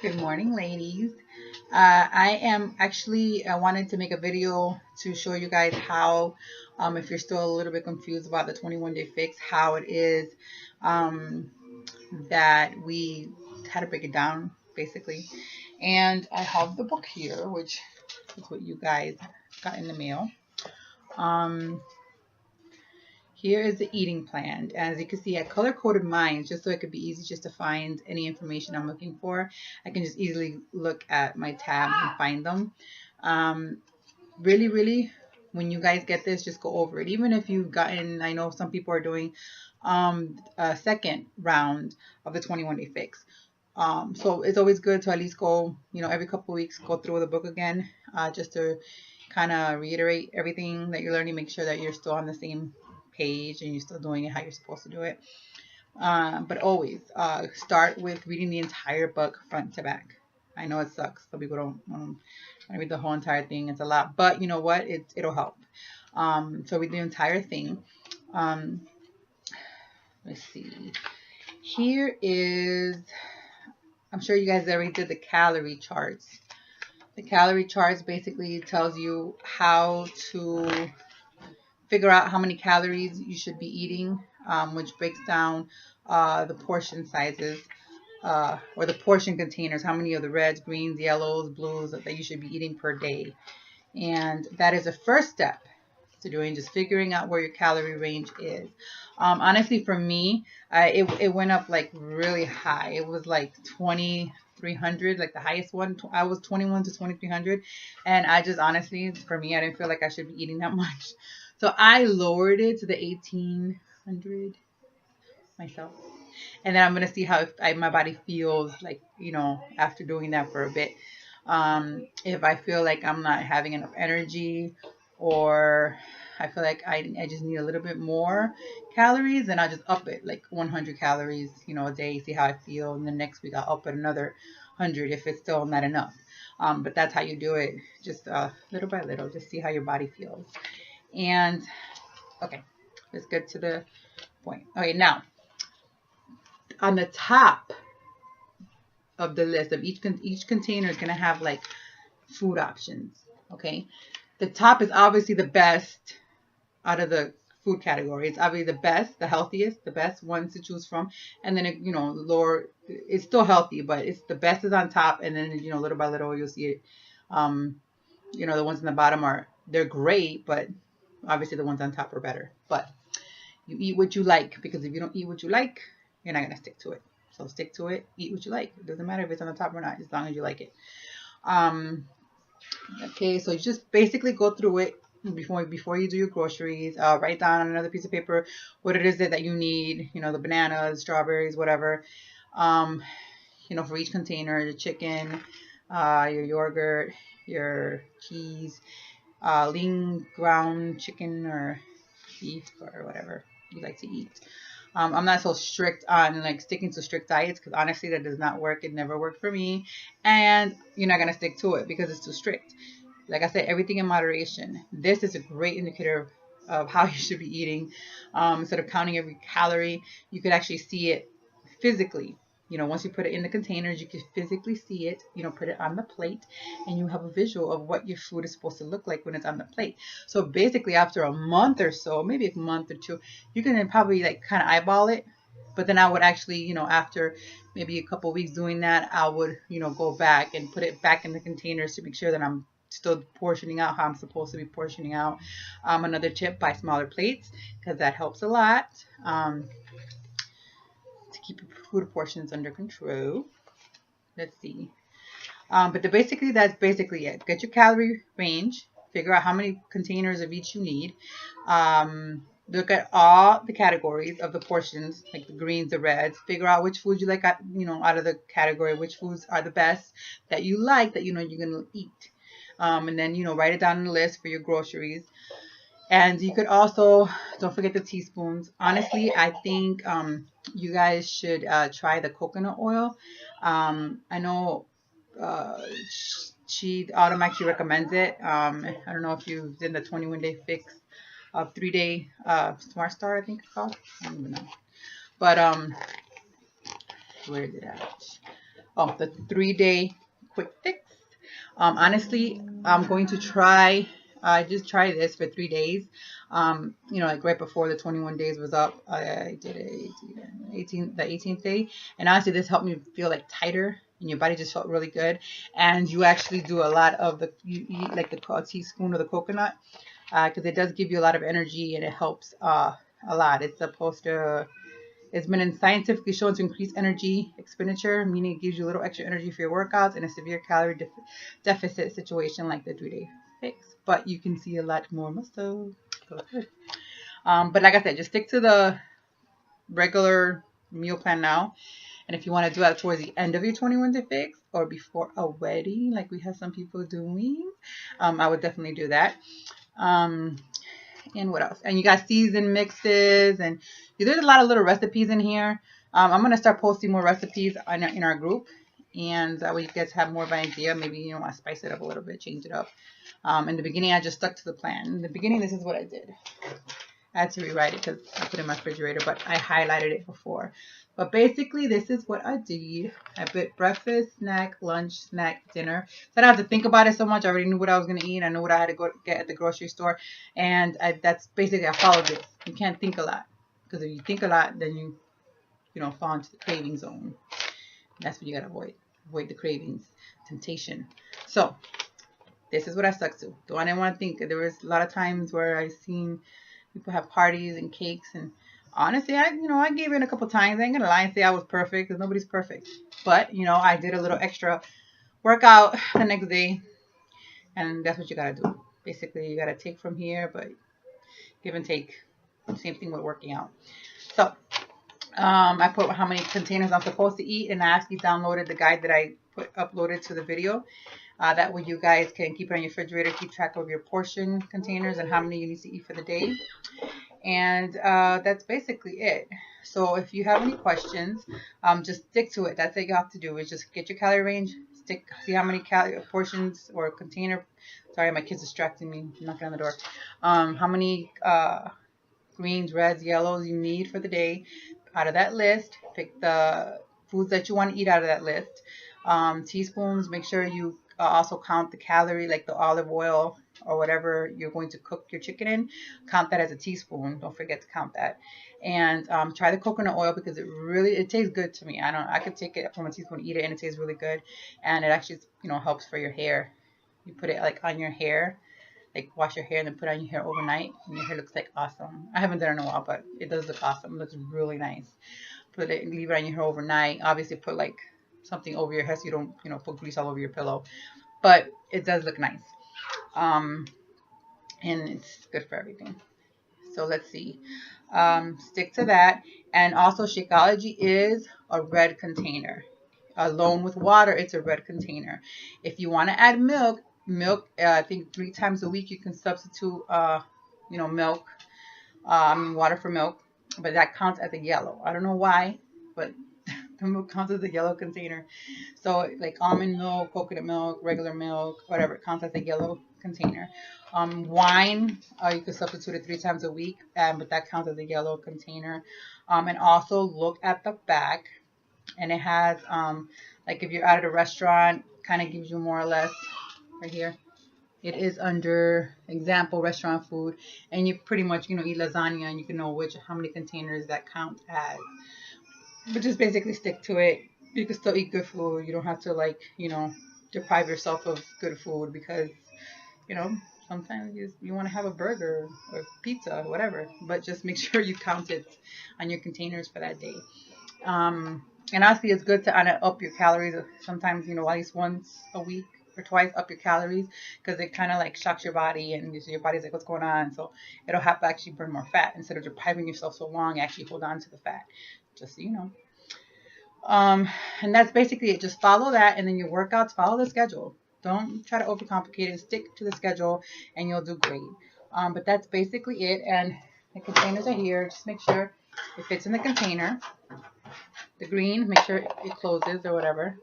Good morning, ladies. I am actually wanted to make a video to show you guys how, if you're still a little bit confused about the 21 day fix, how it is um, that we had to break it down basically. And I have the book here, which is what you guys got in the mail. Um, Here is the eating plan. As you can see, I color coded mine just so it could be easy just to find any information I'm looking for. I can just easily look at my tabs and find them. Um, really, when you guys get this, just go over it. Even if you've gotten, I know some people are doing a second round of the 21 day fix. So it's always good to at least go, every couple of weeks, go through the book again, just to kind of reiterate everything that you're learning, make sure that you're still on the same page and you're still doing it how you're supposed to do it. But always start with reading the entire book front to back. I know it sucks. Some people don't want to read the whole entire thing. It's a lot, but you know what? It'll help. So read the entire thing. Um, let's see. Here is. I'm sure you guys already did the calorie charts. The calorie charts basically tells you how to figure out how many calories you should be eating, which breaks down the portion sizes or the portion containers, how many of the reds, greens, yellows, blues that you should be eating per day. And that is the first step to doing, just figuring out where your calorie range is. Honestly, for me, it went up like really high. It was like 2,300, like the highest one. I was 21 to 2,300. And I just honestly, for me, I didn't feel like I should be eating that much. So I lowered it to the 1,800 myself. And then I'm going to see how my body feels like, after doing that for a bit. If I feel like I'm not having enough energy, or I feel like I just need a little bit more calories, then I'll just up it like 100 calories, a day, see how I feel. And the next week I'll up it another 100 if it's still not enough. But that's how you do it, just little by little, just see how your body feels. And okay, let's get to the point. Okay, now on the top of the list of each container is going to have like food options. Okay, the top is obviously the best out of the food category. It's obviously the best, the healthiest, the best ones to choose from. And then lower, it's still healthy, but it's the best is on top. And then little by little you'll see it. The ones on the bottom they're great, but obviously the ones on top are better. But you eat what you like, because if you don't eat what you like, you're not gonna stick to it. So stick to it. Eat what you like. It doesn't matter if it's on the top or not, as long as you like it. Um, okay, so you just basically go through it before you do your groceries. Write down on another piece of paper what it is that you need. The bananas, strawberries, whatever. Um, for each container, the chicken, your yogurt, your cheese, lean ground chicken or beef or whatever you like to eat. I'm not so strict on like sticking to strict diets, because honestly that does not work. It never worked for me, and you're not gonna stick to it because it's too strict. Like I said, everything in moderation. This is a great indicator of how you should be eating. Instead of counting every calorie, you could actually see it physically. Once you put it in the containers, you can physically see it, put it on the plate, and you have a visual of what your food is supposed to look like when it's on the plate. So basically, after a month or so, maybe a month or two, you can then probably like kind of eyeball it. But then I would actually, after maybe a couple of weeks doing that, I would, go back and put it back in the containers to make sure that I'm still portioning out how I'm supposed to be portioning out. Another tip: buy smaller plates, because that helps a lot. To keep your food portions under control. Let's see. But that's basically it. Get your calorie range. Figure out how many containers of each you need. Look at all the categories of the portions, like the greens, the reds. Figure out which foods you like, out of the category, which foods are the best that you like, that you're gonna eat. And then write it down on the list for your groceries. And you could also, don't forget the teaspoons. Honestly, I think you guys should try the coconut oil. I know she automatically recommends it. I don't know if you've done the 21 day fix of 3 day Smart Start, I think it's called. I don't even know. But where is it at? the 3-day quick fix. Honestly, I'm going to try. I just try this for 3 days. You know, like right before the 21 days was up, I did the 18th day, and honestly, this helped me feel like tighter, and your body just felt really good. And you actually do a lot of you eat like a teaspoon of the coconut, because it does give you a lot of energy, and it helps a lot. It's supposed to. It's been scientifically shown to increase energy expenditure, meaning it gives you a little extra energy for your workouts in a severe calorie deficit situation like the 3-day fix. But you can see a lot more muscle. But like I said, just stick to the regular meal plan now. And if you want to do that towards the end of your 21-day fix or before a wedding, like we have some people doing, I would definitely do that. And what else? And you got seasoned mixes, and there's a lot of little recipes in here. I'm gonna start posting more recipes in our group, and that way you guys have more of an idea. Maybe you want to spice it up a little bit, change it up. In the beginning, I just stuck to the plan. In the beginning, this is what I did. I had to rewrite it because I put it in my refrigerator, but I highlighted it before. But basically, this is what I did. I put breakfast, snack, lunch, snack, dinner. So I don't have to think about it so much. I already knew what I was going to eat. I knew what I had to go get at the grocery store. And that's basically, I followed this. You can't think a lot. Because if you think a lot, then you fall into the craving zone. That's what you got to avoid. Avoid the cravings, temptation. So this is what I stuck to. Though I didn't want to think. There was a lot of times where I seen people have parties and cakes, and honestly, I gave in a couple times. I ain't gonna lie and say I was perfect, because nobody's perfect. But I did a little extra workout the next day, and that's what you gotta do. Basically, you gotta take from here, but give and take. Same thing with working out. So I put how many containers I'm supposed to eat, and I actually downloaded the guide that I uploaded to the video. That way you guys can keep it on your refrigerator, keep track of your portion containers and how many you need to eat for the day. And that's basically it. So if you have any questions, just stick to it. That's what you have to do, is just get your calorie range, see how many portions or container. Sorry, my kid's distracting me, knocking on the door. How many greens, reds, yellows you need for the day out of that list. Pick the foods that you want to eat out of that list. Teaspoons, make sure you also count the calorie, like the olive oil or whatever you're going to cook your chicken in. Count that as a teaspoon. Don't forget to count that. And try the coconut oil, because it tastes good to me. I could take it from a teaspoon, eat it, and it tastes really good. And it actually helps for your hair. You put it like on your hair, like wash your hair and then put it on your hair overnight, and your hair looks like awesome. I haven't done it in a while, but it does look awesome. It looks really nice. Leave it on your hair overnight. Obviously put like something over your head so you don't put grease all over your pillow, but it does look nice. And it's good for everything. So let's see. Stick to that. And also, Shakeology is a red container. Alone with water, it's a red container. If you want to add milk, I think 3 times a week you can substitute milk, water for milk, but that counts as a yellow. I don't know why, but the milk counts as a yellow container. So like almond milk, coconut milk, regular milk, whatever, it counts as a yellow container. Wine, you can substitute it 3 times a week, but that counts as a yellow container. And also look at the back, and it has like if you're out at a restaurant, kind of gives you more or less right here. It is under example restaurant food, and you pretty much eat lasagna, and you can know how many containers that count as. But just basically stick to it. You can still eat good food. You don't have to deprive yourself of good food, because sometimes you want to have a burger or pizza or whatever. But just make sure you count it on your containers for that day. And honestly, it's good to up your calories sometimes, at least once a week or twice, up your calories, because it kind of like shocks your body, and your body's like, what's going on? So it'll have to actually burn more fat instead of depriving yourself so long. Actually hold on to the fat, just so you know. And that's basically it. Just follow that, and then your workouts, follow the schedule. Don't try to overcomplicate it. Stick to the schedule, and you'll do great. But that's basically it. And the containers are here. Just make sure it fits in the container. The green, make sure it closes or whatever.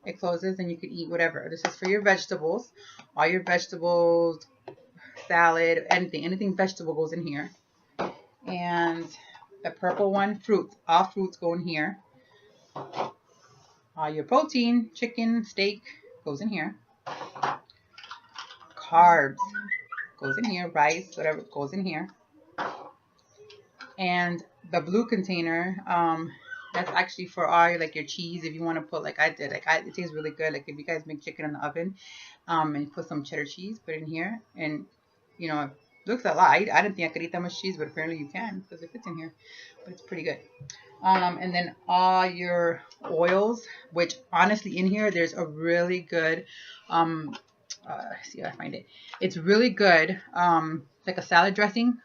It closes, and you can eat whatever. This is for your vegetables. All your vegetables, salad, anything vegetable goes in here. And the purple one, fruits. All fruits go in here. All Your protein, chicken, steak, goes in here. Carbs goes in here. Rice, whatever, goes in here. And the blue container, that's actually for all like your cheese. If you want to put, like I did, it tastes really good. Like if you guys make chicken in the oven, and put some cheddar cheese, put it in here, and you know, it looks a lot. I didn't think I could eat that much cheese, but apparently you can because it fits in here. But it's pretty good. And then all your oils, which honestly in here there's a really good, see if I find it. It's really good, like a salad dressing.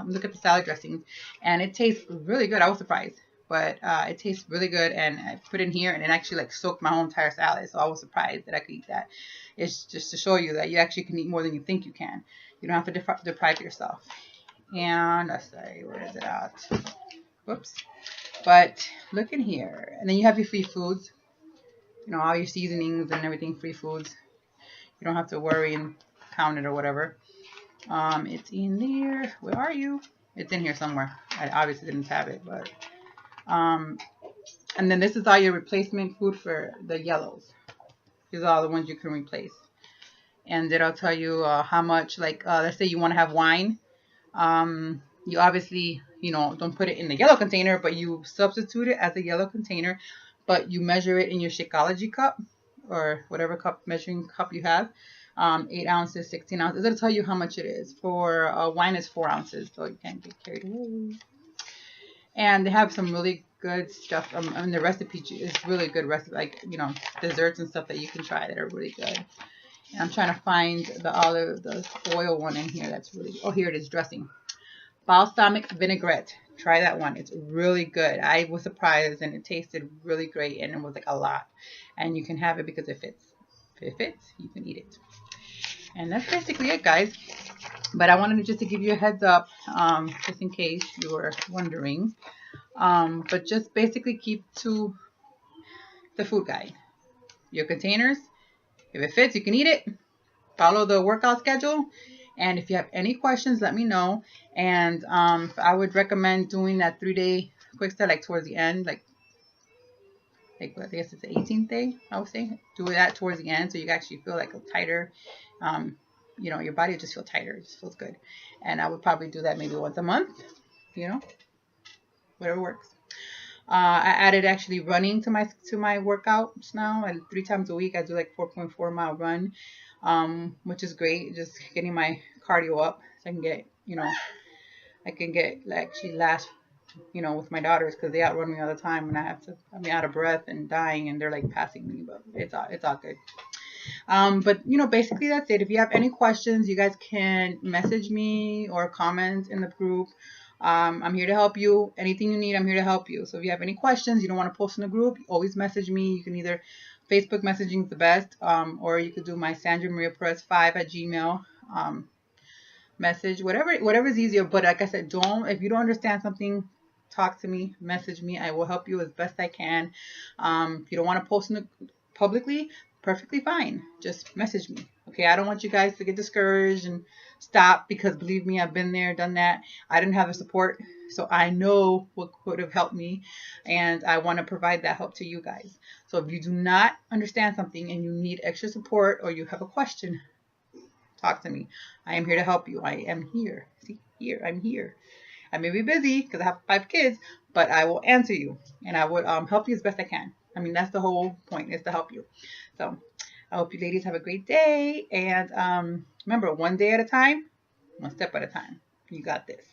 Look at the salad dressing, and it tastes really good. I was surprised, but it tastes really good. And I put it in here, and it actually like soaked my whole entire salad. So I was surprised that I could eat that. It's just to show you that you actually can eat more than you think you can. You don't have to deprive yourself. And let's say, where is it at? Whoops. But look in here, and then you have your free foods. You know, all your seasonings and everything, free foods. You don't have to worry and count it or whatever. It's in there. Where are you? It's in here somewhere. I obviously didn't tab it, but and then this is all your replacement food for the yellows. These are all the ones you can replace. And it'll tell you how much, like let's say you want to have wine. You obviously, you know, don't put it in the yellow container, but you substitute it as a yellow container, but you measure it in your Shakeology cup or whatever cup, measuring cup you have. 8 ounces, 16 ounces. It'll tell you how much it is. For wine is 4 ounces, so you can't get carried away. And they have some really good stuff. I mean, the recipe is really good recipe, like, you know, desserts and stuff that you can try that are really good. And I'm trying to find the oil one in here that's really, oh, here it is, dressing. Balsamic vinaigrette. Try that one. It's really good. I was surprised, and it tasted really great, and it was like a lot. And you can have it because it fits. If it fits, you can eat it. And that's basically it, guys. But I wanted just to give you a heads up, just in case you were wondering. But just basically keep to the food guide. Your containers. If it fits, you can eat it. Follow the workout schedule. And if you have any questions, let me know. And I would recommend doing that 3-day quick start, like towards the end, like I guess it's the 18th day, I would say. Do that towards the end so you actually feel like a tighter, you know, your body will just feel tighter. It just feels good. And I would probably do that maybe once a month, you know, whatever works. I added actually running to my workouts now. 3 times a week I do like 4.4 mile run, which is great. Just getting my cardio up so I can get, you know, actually last, you know, with my daughters, because they outrun me all the time and I'm out of breath and dying, and they're like passing me, but it's all good. But you know, basically that's it. If you have any questions, you guys can message me or comment in the group. I'm here to help you. Anything you need, I'm here to help you. So if you have any questions, you don't want to post in the group, always message me. You can either Facebook messaging is the best, or you could do my Sandra Maria Perez 5 at Gmail message, whatever is easier. But like I said, if you don't understand something, talk to me, message me. I will help you as best I can. If you don't want to post publicly, perfectly fine. Just message me. Okay, I don't want you guys to get discouraged and stop, because believe me, I've been there, done that. I didn't have the support, so I know what would have helped me, and I want to provide that help to you guys. So if you do not understand something and you need extra support or you have a question, talk to me. I am here to help you. I am here. See, here, I'm here. I may be busy because I have 5 kids, but I will answer you, and I would help you as best I can. I mean, that's the whole point, is to help you. So I hope you ladies have a great day. And remember, one day at a time, one step at a time. You got this.